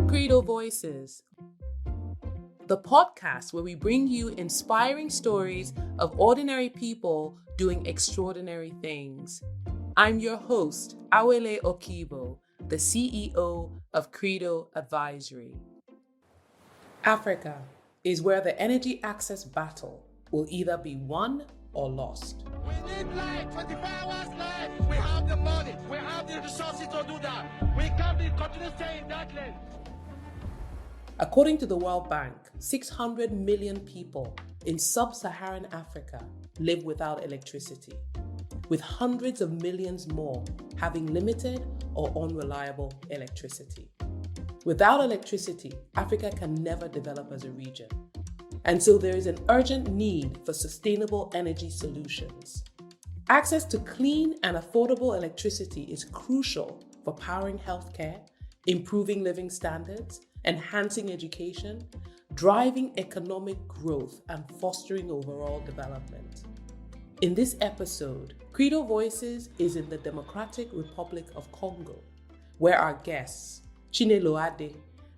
Credo Voices, the podcast where we bring you inspiring stories of ordinary people doing extraordinary things. I'm your host, Awele Okibo, the CEO of Credo Advisory. Africa is where the energy access battle will either be won or lost. We need light, 24 hours light. We have the money, we have the resources to do that. We can't continue staying in that lane. According to the World Bank, 600 million people in sub-Saharan Africa live without electricity, with hundreds of millions more having limited or unreliable electricity. Without electricity, Africa can never develop as a region. And so there is an urgent need for sustainable energy solutions. Access to clean and affordable electricity is crucial for powering healthcare, improving living standards, enhancing education, driving economic growth, and fostering overall development. In this episode, Credo Voices is in the Democratic Republic of Congo, where our guests, Chinelo Adi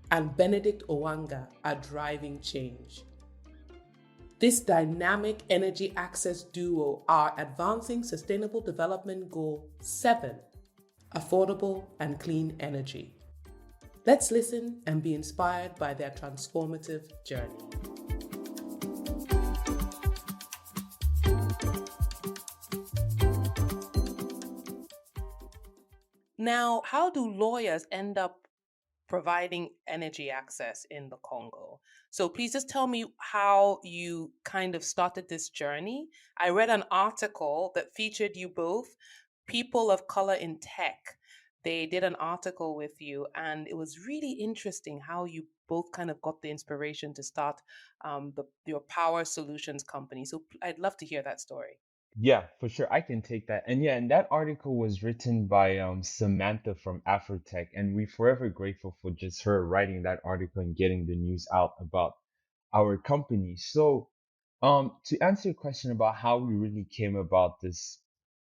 and Benedict Owanga, are driving change. This dynamic energy access duo are advancing Sustainable Development Goal 7, affordable and clean energy. Let's listen and be inspired by their transformative journey. Now, how do lawyers end up providing energy access in the Congo? So please just tell me how you kind of started this journey. I read an article that featured you both, people of color in tech. They did an article with you, and it was really interesting how you both kind of got the inspiration to start your power solutions company. So I'd love to hear that story. Yeah, for sure. I can take that. And yeah, and that article was written by Samantha from Afrotech, and we're forever grateful for just her writing that article and getting the news out about our company. So, to answer your question about how we really came about this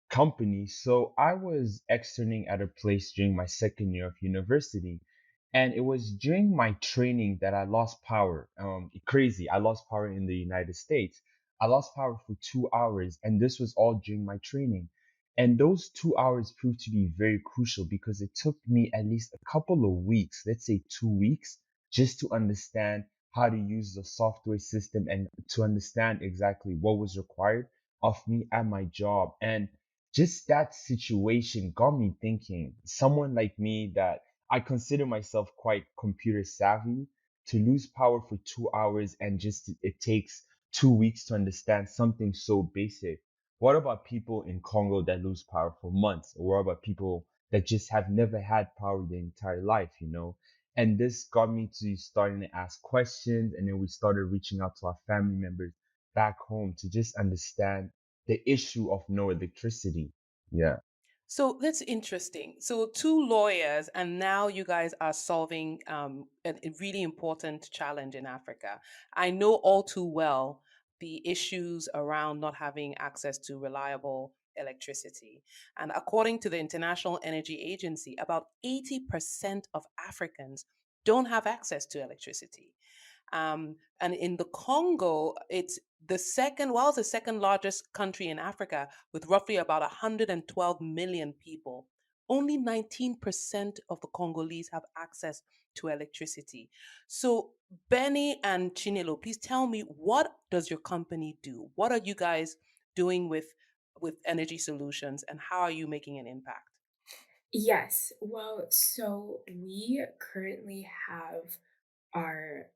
company, so I was externing at a place during my second year of university, and it was during my training that I lost power. Crazy, I lost power in the United States. I lost power for 2 hours, and this was all during my training. And those 2 hours proved to be very crucial because it took me at least a couple of weeks, let's say 2 weeks, just to understand how to use the software system and to understand exactly what was required of me at my job. And just that situation got me thinking, someone like me that I consider myself quite computer savvy, to lose power for 2 hours and just it takes 2 weeks to understand something so basic. What about people in Congo that lose power for months? Or what about people that just have never had power their entire life? And this got me to starting to ask questions, and then we started reaching out to our family members back home to just understand the issue of no electricity. Yeah. So that's interesting. So two lawyers, and now you guys are solving a really important challenge in Africa. I know all too well the issues around not having access to reliable electricity. And according to the International Energy Agency, about 80% of Africans don't have access to electricity. And in the Congo, it's the second largest country in Africa with roughly about 112 million people. Only 19% of the Congolese have access to electricity. So, Benny and Chinelo, please tell me, what does your company do? What are you guys doing with energy solutions, and how are you making an impact? Yes. Well, so we currently have our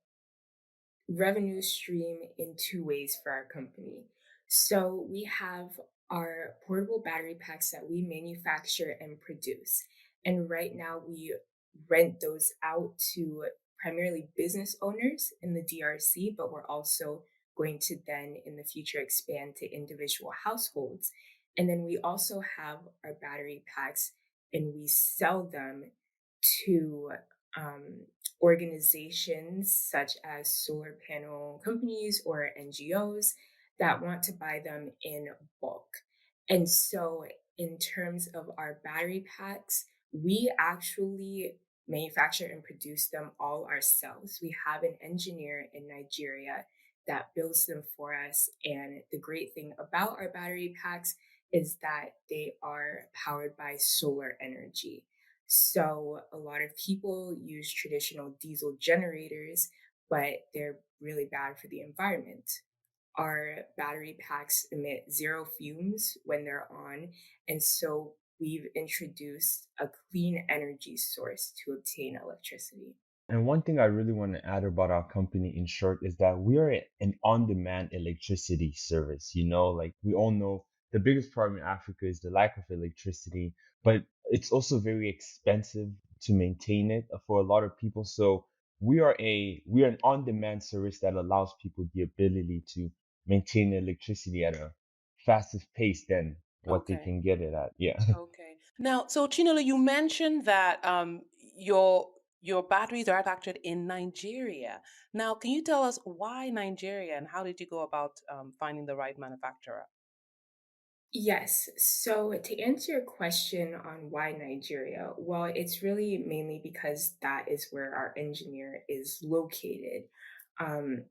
revenue stream in two ways for our company. So we have our portable battery packs that we manufacture and produce. And right now we rent those out to primarily business owners in the DRC, but we're also going to then in the future expand to individual households. And then we also have our battery packs and we sell them to um, organizations such as solar panel companies or NGOs that want to buy them in bulk. And so, in terms of our battery packs, we actually manufacture and produce them all ourselves. We have an engineer in Nigeria that builds them for us. And the great thing about our battery packs is that they are powered by solar energy. So a lot of people use traditional diesel generators, but they're really bad for the environment. Our battery packs emit zero fumes when they're on, and so we've introduced a clean energy source to obtain electricity. And one thing I really want to add about our company in short is that we are an on-demand electricity service. Like we all know the biggest problem in Africa is the lack of electricity, but it's also very expensive to maintain it for a lot of people. So we are an on-demand service that allows people the ability to maintain electricity at a faster pace than what they Okay. can get it at. Yeah. Okay. Now, so Chinelo, you mentioned that your batteries are manufactured in Nigeria. Now, can you tell us why Nigeria and how did you go about finding the right manufacturer? Yes. So to answer your question on why Nigeria, well, it's really mainly because that is where our engineer is located. Um,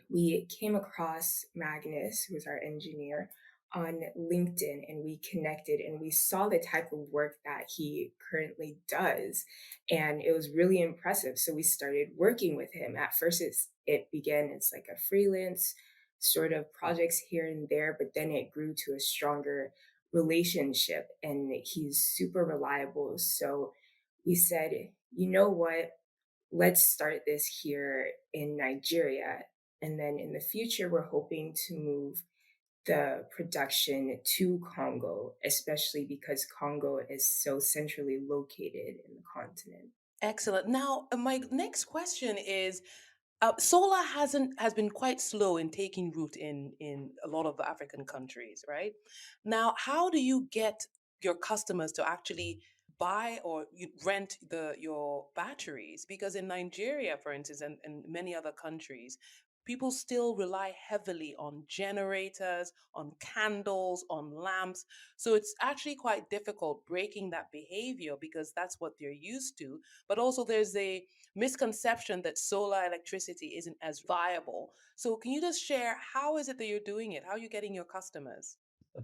we came across Magnus, who was our engineer, on LinkedIn and we connected and we saw the type of work that he currently does. And it was really impressive. So we started working with him. At first, it began as like a freelance sort of projects here and there, but then it grew to a stronger relationship and he's super reliable. So we said, you know what? Let's start this here in Nigeria. And then in the future, we're hoping to move the production to Congo, especially because Congo is so centrally located in the continent. Excellent. Now, my next question is solar has been quite slow in taking root in a lot of the African countries, right? Now, how do you get your customers to actually buy or rent your batteries? Because in Nigeria, for instance, and many other countries, people still rely heavily on generators, on candles, on lamps. So it's actually quite difficult breaking that behavior because that's what they're used to. But also, there's a misconception that solar electricity isn't as viable. So can you just share how is it that you're doing it? How are you getting your customers?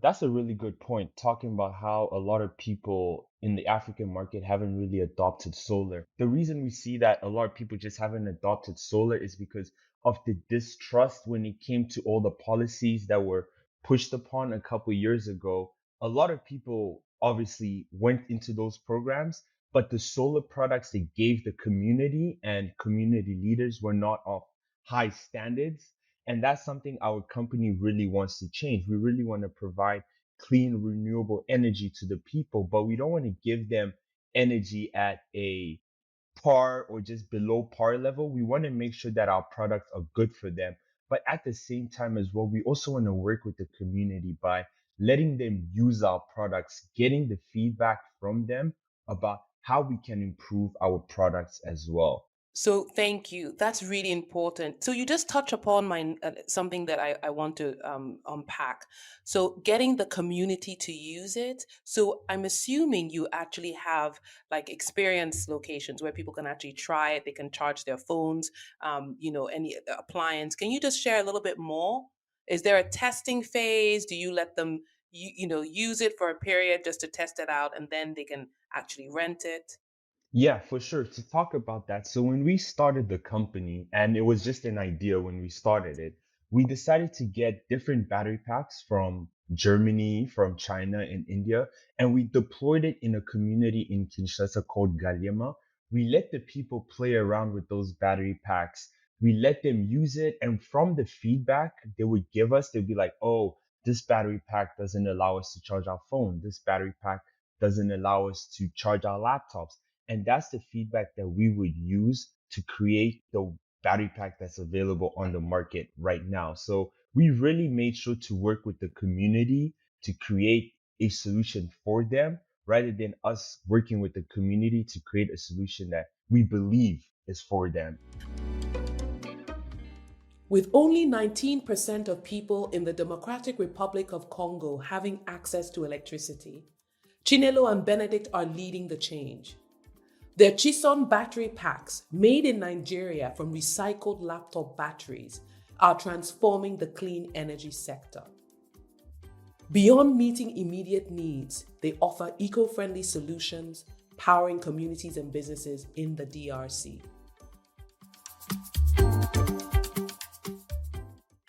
That's a really good point, talking about how a lot of people in the African market haven't really adopted solar. The reason we see that a lot of people just haven't adopted solar is because of the distrust when it came to all the policies that were pushed upon a couple years ago. A lot of people obviously went into those programs, but the solar products they gave the community and community leaders were not of high standards. And that's something our company really wants to change. We really want to provide clean, renewable energy to the people, but we don't want to give them energy at a par or just below par level. We want to make sure that our products are good for them. But at the same time as well, we also want to work with the community by letting them use our products, getting the feedback from them about how we can improve our products as well. So thank you. That's really important. So you just touch upon something that I want to unpack. So getting the community to use it. So I'm assuming you actually have like experience locations where people can actually try it. They can charge their phones, any appliance. Can you just share a little bit more? Is there a testing phase? Do you let them, use it for a period just to test it out, and then they can actually rent it? Yeah, for sure. To talk about that. So when we started the company, and it was just an idea when we started it, we decided to get different battery packs from Germany, from China, and India, and we deployed it in a community in Kinshasa called Galema. We let the people play around with those battery packs. We let them use it, and from the feedback they would give us, they'd be like, "Oh, this battery pack doesn't allow us to charge our phone. This battery pack doesn't allow us to charge our laptops." And that's the feedback that we would use to create the battery pack that's available on the market right now. So we really made sure to work with the community to create a solution for them rather than us working with the community to create a solution that we believe is for them. With only 19% of people in the Democratic Republic of Congo having access to electricity, Chinelo and Benedict are leading the change. Their Chison battery packs, made in Nigeria from recycled laptop batteries, are transforming the clean energy sector. Beyond meeting immediate needs, they offer eco-friendly solutions, powering communities and businesses in the DRC.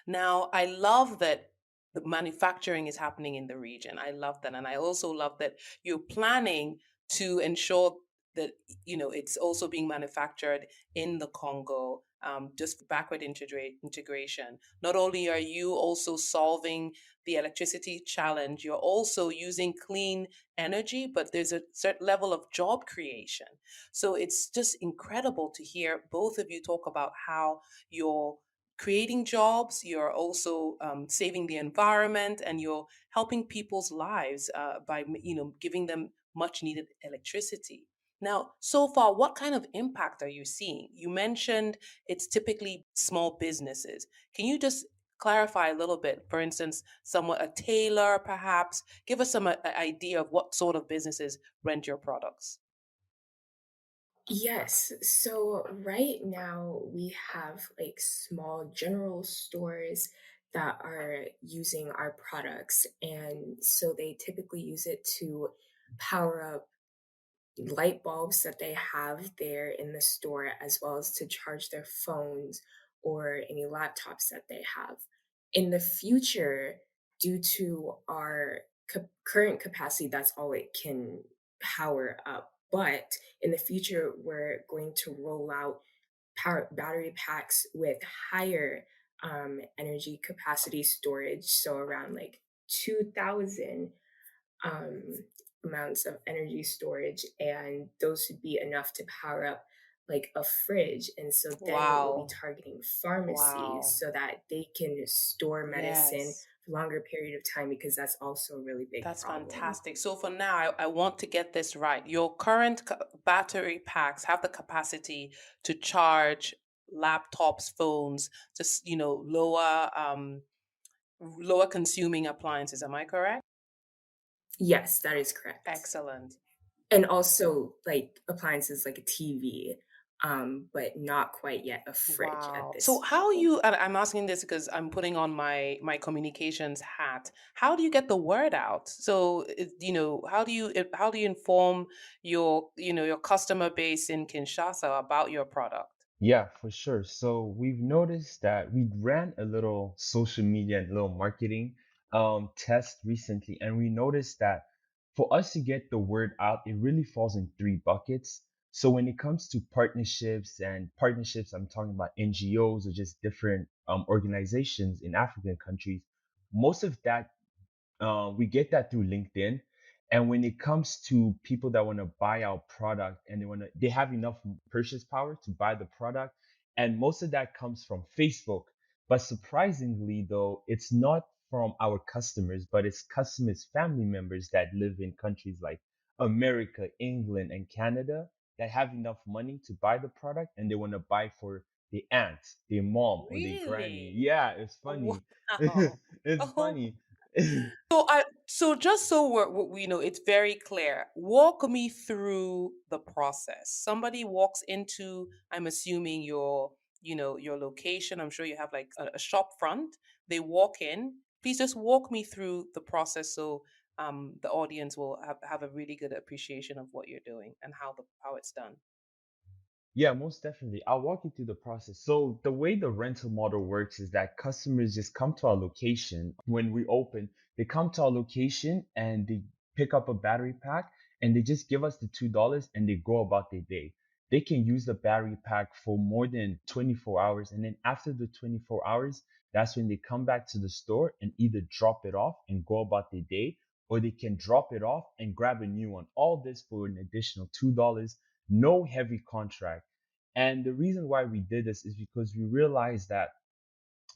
Now, I love that the manufacturing is happening in the region. I love that. And I also love that you're planning to ensure that, it's also being manufactured in the Congo, just backward integration. Not only are you also solving the electricity challenge, you're also using clean energy, but there's a certain level of job creation. So it's just incredible to hear both of you talk about how you're creating jobs, you're also saving the environment, and you're helping people's lives by giving them much needed electricity. Now, so far, what kind of impact are you seeing? You mentioned it's typically small businesses. Can you just clarify a little bit? For instance, someone, a tailor, perhaps, give us some idea of what sort of businesses rent your products. Yes. So right now we have like small general stores that are using our products. And so they typically use it to power up light bulbs that they have there in the store, as well as to charge their phones or any laptops that they have. In the future, due to our current capacity, that's all it can power up. But in the future, we're going to roll out battery packs with higher energy capacity storage, so around like 2,000 um, amounts of energy storage, and those would be enough to power up like a fridge. And so then we'll be Wow. targeting pharmacies Wow. so that they can store medicine Yes. for longer period of time, because that's also a really big That's problem. fantastic. So for now, I want to get this right. Your current battery packs have the capacity to charge laptops, phones, just lower consuming appliances. Am I correct? Yes, that is correct. Excellent. And also like appliances like a TV, but not quite yet a fridge at Wow. So this how level. you and I'm asking this because I'm putting on my communications hat. How do you get the word out? So how do you inform your customer base in Kinshasa about your product? Yeah, for sure. So we've noticed that we ran a little social media and little marketing test recently, and we noticed that for us to get the word out, it really falls in three buckets. So when it comes to partnerships, I'm talking about NGOs or just different organizations in African countries. Most of that we get that through LinkedIn. And when it comes to people that want to buy our product and they have enough purchase power to buy the product, and most of that comes from Facebook. But surprisingly, though, it's not from our customers, but it's customers' family members that live in countries like America, England, and Canada that have enough money to buy the product and they want to buy for their aunt, their mom, or their granny. Really? Yeah, it's funny. Wow. It's Oh, funny. so just so we know, it's very clear. Walk me through the process. Somebody walks into, I'm assuming your location. I'm sure you have like a shop front. They walk in. Please just walk me through the process so the audience will have a really good appreciation of what you're doing and how it's done. Yeah, most definitely. I'll walk you through the process. So the way the rental model works is that customers just come to our location when we open. They come to our location and they pick up a battery pack and they just give us the $2 and they go about their day. They can use the battery pack for more than 24 hours. And then after the 24 hours, that's when they come back to the store and either drop it off and go about their day, or they can drop it off and grab a new one. All this for an additional $2, no heavy contract. And the reason why we did this is because we realized that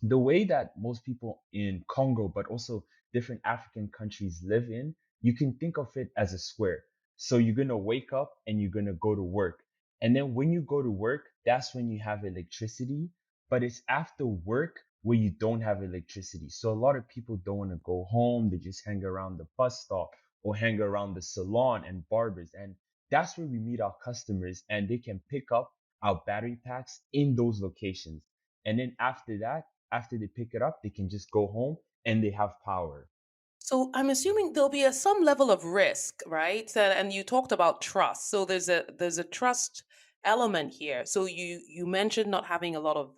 the way that most people in Congo, but also different African countries live in, you can think of it as a square. So you're going to wake up and you're going to go to work. And then when you go to work, that's when you have electricity, but it's after work where you don't have electricity. So a lot of people don't want to go home. They just hang around the bus stop or hang around the salon and barbers. And that's where we meet our customers and they can pick up our battery packs in those locations. And then after that, after they pick it up, they can just go home and they have power. So I'm assuming there'll be some level of risk, right? And you talked about trust. So there's a trust element here. So you mentioned not having a lot of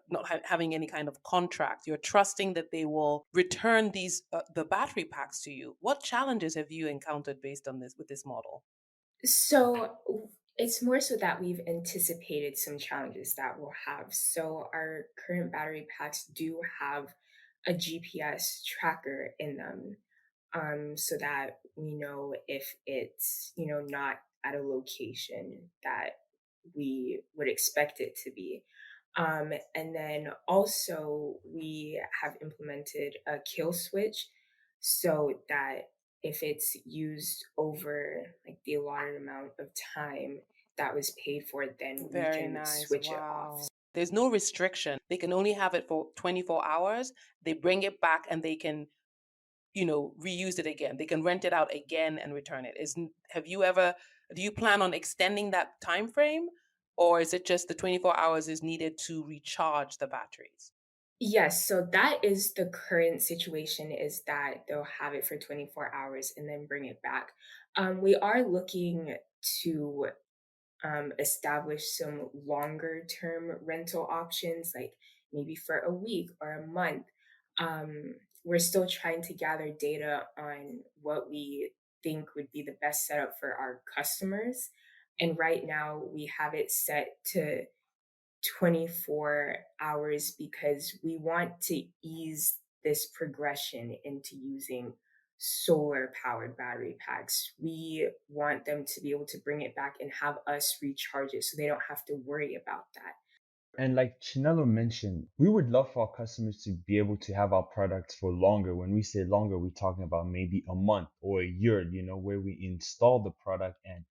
not having any kind of contract. You're trusting that they will return these the battery packs to you. What challenges have you encountered based on this with this model? It's more so that we've anticipated some challenges that we'll have. So our current battery packs do have a GPS tracker in them, so that we know if it's, not at a location that we would expect it to be. And then also we have implemented a kill switch so that if it's used over like the allotted amount of time that was paid for, then we Very can nice. switch it off. Wow. There's no restriction. They can only have it for 24 hours. They bring it back and they can reuse it again. They can rent it out again and return it. Isn't have you ever do you plan on extending that time frame, or is it just the 24 hours is needed to recharge the batteries? Yes, so that is the current situation, is that they'll have it for 24 hours and then bring it back. We are looking to establish some longer term rental options, like maybe for a week or a month. We're still trying to gather data on what we think would be the best setup for our customers. And right now we have it set to 24 hours because we want to ease this progression into using solar powered battery packs. We want them to be able to bring it back and have us recharge it so they don't have to worry about that. And like Chinelo mentioned, we would love for our customers to be able to have our products for longer. When we say longer, we're talking about maybe a month or a year, where we install the product and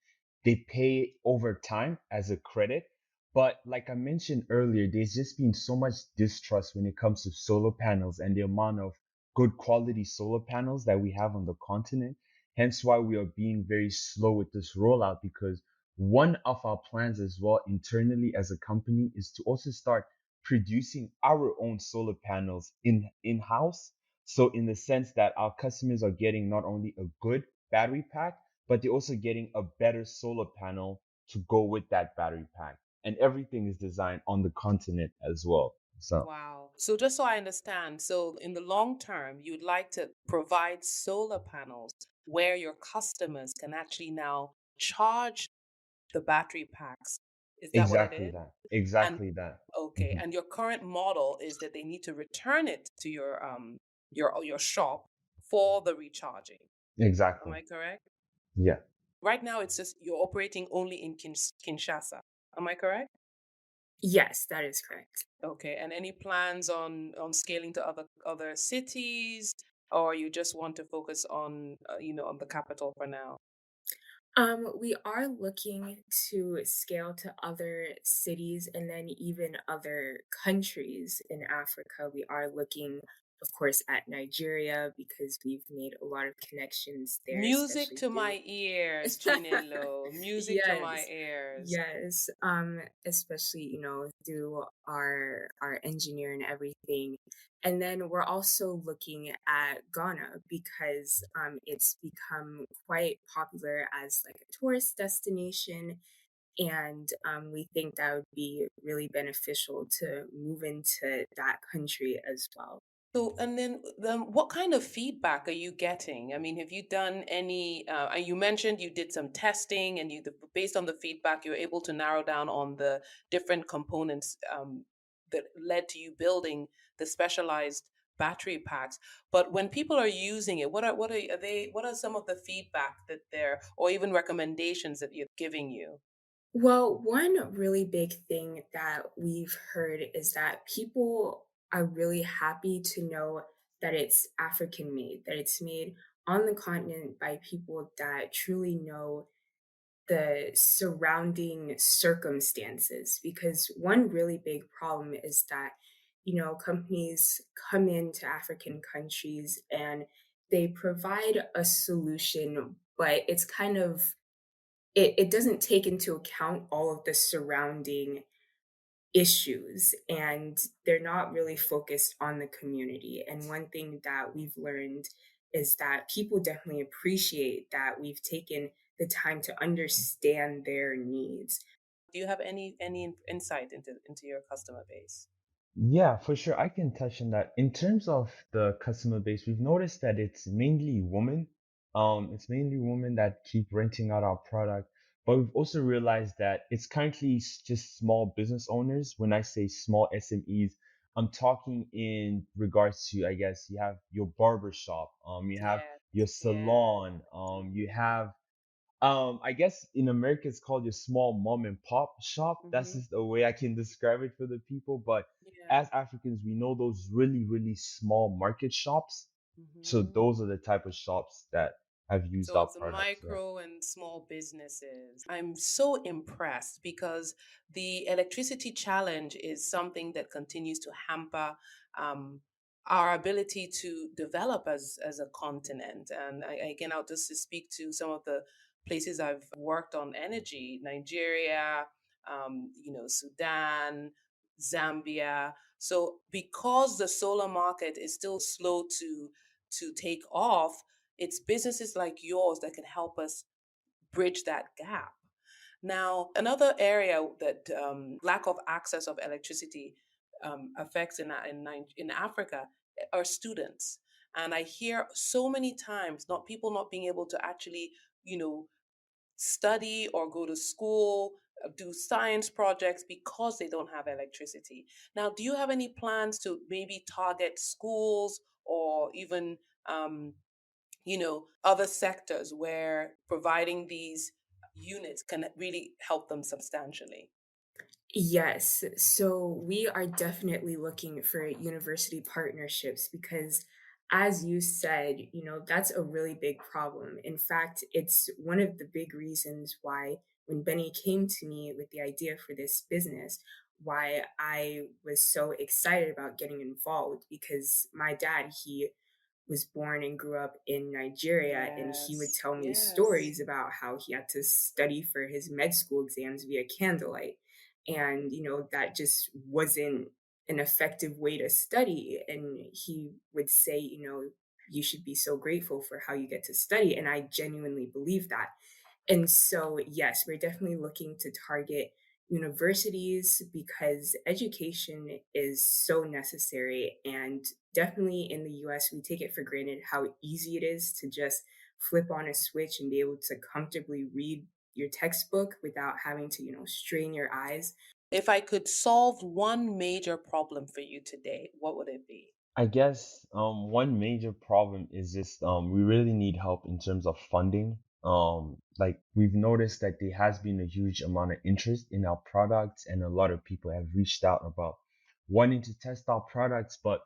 they pay over time as a credit. But like I mentioned earlier, there's just been so much distrust when it comes to solar panels and the amount of good quality solar panels that we have on the continent. Hence why we are being very slow with this rollout, because one of our plans as well internally as a company is to also start producing our own solar panels in-house. So in the sense that our customers are getting not only a good battery pack, but they're also getting a better solar panel to go with that battery pack. And everything is designed on the continent as well. So Wow. So just so I understand, so in the long term, you'd like to provide solar panels where your customers can actually now charge the battery packs. Is that what it exactly is? that. And Exactly that. okay, Mhm. and your current model is that they need to return it to your shop for the recharging. Am Exactly. I correct? Yeah. Right now, it's just you're operating only in Kinshasa. Am I correct? Yes, that is correct. Okay, and any plans on scaling to other cities, or you just want to focus on on the capital for now? We are looking to scale to other cities and then even other countries in Africa. We are looking, of course, at Nigeria because we've made a lot of connections there, Music especially to through. my ears, Chinelo. Music to my Yes, ears. yes. Especially, through our engineer and everything. And then we're also looking at Ghana because it's become quite popular as like a tourist destination. And we think that would be really beneficial to move into that country as well. So, and then what kind of feedback are you getting? I mean, have you done any? You mentioned you did some testing, and based on the feedback, you're able to narrow down on the different components that led to you building the specialized battery packs. But when people are using it, are they? What are some of the feedback that they're, or even recommendations that you're giving you? Well, one really big thing that we've heard is that people are really happy to know that it's African made, that it's made on the continent by people that truly know the surrounding circumstances. Because one really big problem is that, companies come into African countries and they provide a solution, but it's kind of it doesn't take into account all of the surrounding issues, and they're not really focused on the community. And one thing that we've learned is that people definitely appreciate that we've taken the time to understand their needs. Do you have any insight into your customer base? Yeah, for sure. I can touch on that. In terms of the customer base, we've noticed that it's mainly women. It's mainly women that keep renting out our product. But we've also realized that it's currently just small business owners. When I say small SMEs, I'm talking in regards to, I guess, you have your barber shop, you have Yes, your yeah. salon, you Mhm. have I guess in America it's called your small mom and pop shop. That's Mhm. just the way I can describe it for the people. But Yeah. as Africans, we know those really, really small market shops. So Mhm. those are the type of shops that have used So our it's the products. Yeah. micro and small businesses. I'm so impressed because the electricity challenge is something that continues to hamper um, our ability to develop as a continent. And again, I'll just speak to some of the places I've worked on energy: Nigeria, Sudan, Zambia. So because the solar market is still slow to take off, it's businesses like yours that can help us bridge that gap. Now, another area that lack of access of electricity affects in Africa are students. And I hear so many times not people not being able to actually, you know, study or go to school, do science projects because they don't have electricity. Now, do you have any plans to maybe target schools or even other sectors where providing these units can really help them substantially? Yes. So we are definitely looking for university partnerships because, as you said, that's a really big problem. In fact, it's one of the big reasons why, when Benny came to me with the idea for this business, why I was so excited about getting involved, because my dad, he was born and grew up in Nigeria, and he would Yes, tell me yes. stories about how he had to study for his med school exams via candlelight. And, that just wasn't an effective way to study. And he would say, you should be so grateful for how you get to study. And I genuinely believe that. And so, yes, we're definitely looking to target universities because education is so necessary. And definitely in the US, we take it for granted how easy it is to just flip on a switch and be able to comfortably read your textbook without having to, strain your eyes. If I could solve one major problem for you today, what would it be? I guess one major problem is just we really need help in terms of funding. Like we've noticed that there has been a huge amount of interest in our products, and a lot of people have reached out about wanting to test our products. But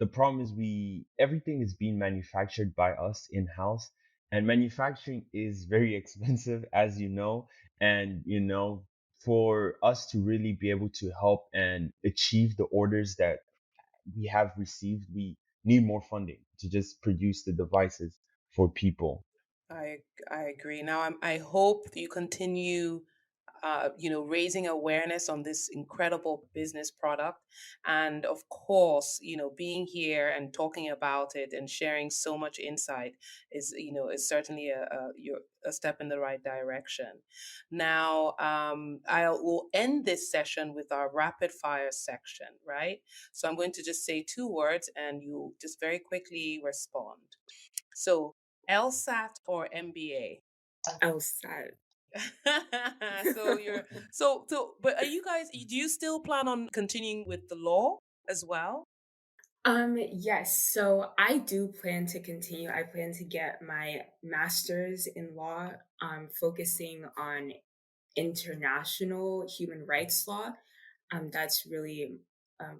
the problem is we everything is being manufactured by us in-house, and manufacturing is very expensive, as you know. And for us to really be able to help and achieve the orders that we have received, we need more funding to just produce the devices for people. I I agree. Now I hope you continue raising awareness on this incredible business product. And of course, being here and talking about it and sharing so much insight is certainly a step in the right direction. Now, I will end this session with our rapid fire section, right? So I'm going to just say two words and you just very quickly respond. So, LSAT or MBA? Outside. So you're but are you guys do you still plan on continuing with the law as well? Yes, so I do plan to continue. I plan to get my master's in law, focusing on international human rights law. That's really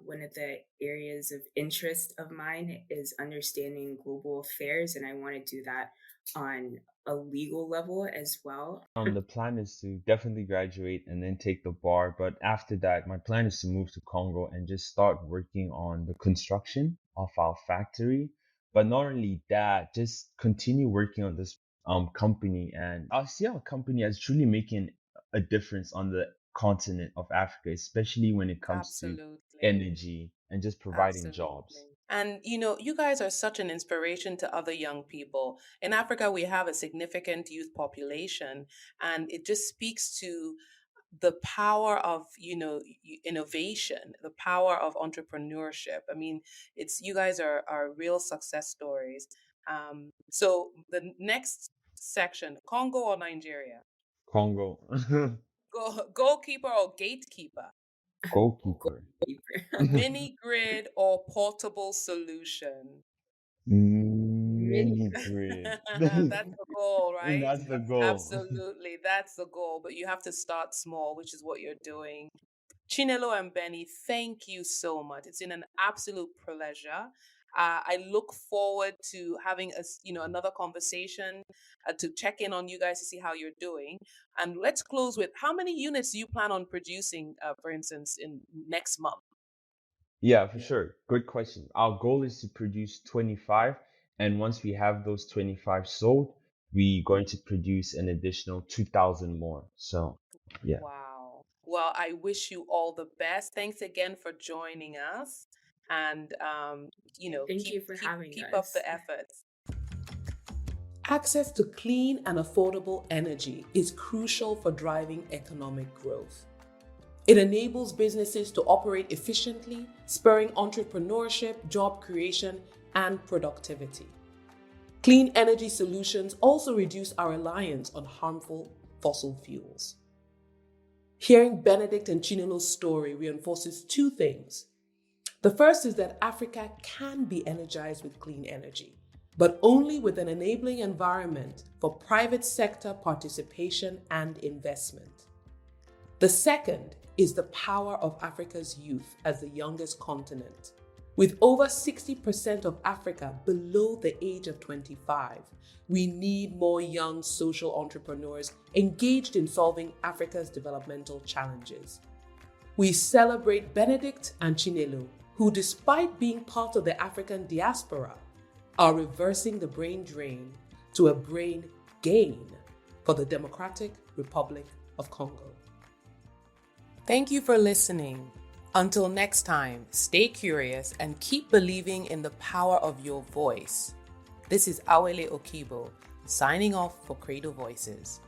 one of the areas of interest of mine is understanding global affairs, and I want to do that on a legal level as well. The plan is to definitely graduate and then take the bar, but after that, my plan is to move to Congo and just start working on the construction of our factory. But not only that, just continue working on this company, and I see our company as truly making a difference on the continent of Africa, especially when it comes to Absolutely. energy and just providing jobs. Absolutely. And you guys are such an inspiration to other young people. In Africa, we have a significant youth population, and it just speaks to the power of, innovation, the power of entrepreneurship. I mean, it's you guys are real success stories. So the next section, Congo or Nigeria? Congo. Goalkeeper or gatekeeper? Goalkeeper. Mini grid or portable solution? Mini Mini grid. That's the goal, right? That's the goal. Absolutely, that's the goal. But you have to start small, which is what you're doing. Chinelo and Benny, thank you so much. It's been an absolute pleasure. I look forward to having another conversation to check in on you guys to see how you're doing. And let's close with, how many units do you plan on producing, for instance, in next month? Yeah, for sure. Good question. Our goal is to produce 25, and once we have those 25 sold, we're going to produce an additional 2,000 more. So, yeah. Wow. Well, I wish you all the best. Thanks again for joining us, and Thank keep you for keep having keep up us. the efforts. Access to clean and affordable energy is crucial for driving economic growth. It enables businesses to operate efficiently, spurring entrepreneurship, job creation, and productivity. Clean energy solutions also reduce our reliance on harmful fossil fuels. Hearing Benedict and Chinelo's story reinforces two things. The first is that Africa can be energized with clean energy, but only with an enabling environment for private sector participation and investment. The second is the power of Africa's youth as the youngest continent. With over 60% of Africa below the age of 25, we need more young social entrepreneurs engaged in solving Africa's developmental challenges. We celebrate Benedict and Chinelo, who, despite being part of the African diaspora, are reversing the brain drain to a brain gain for the Democratic Republic of Congo. Thank you for listening. Until next time, stay curious and keep believing in the power of your voice. This is Awele Okibo, signing off for Credo Voices.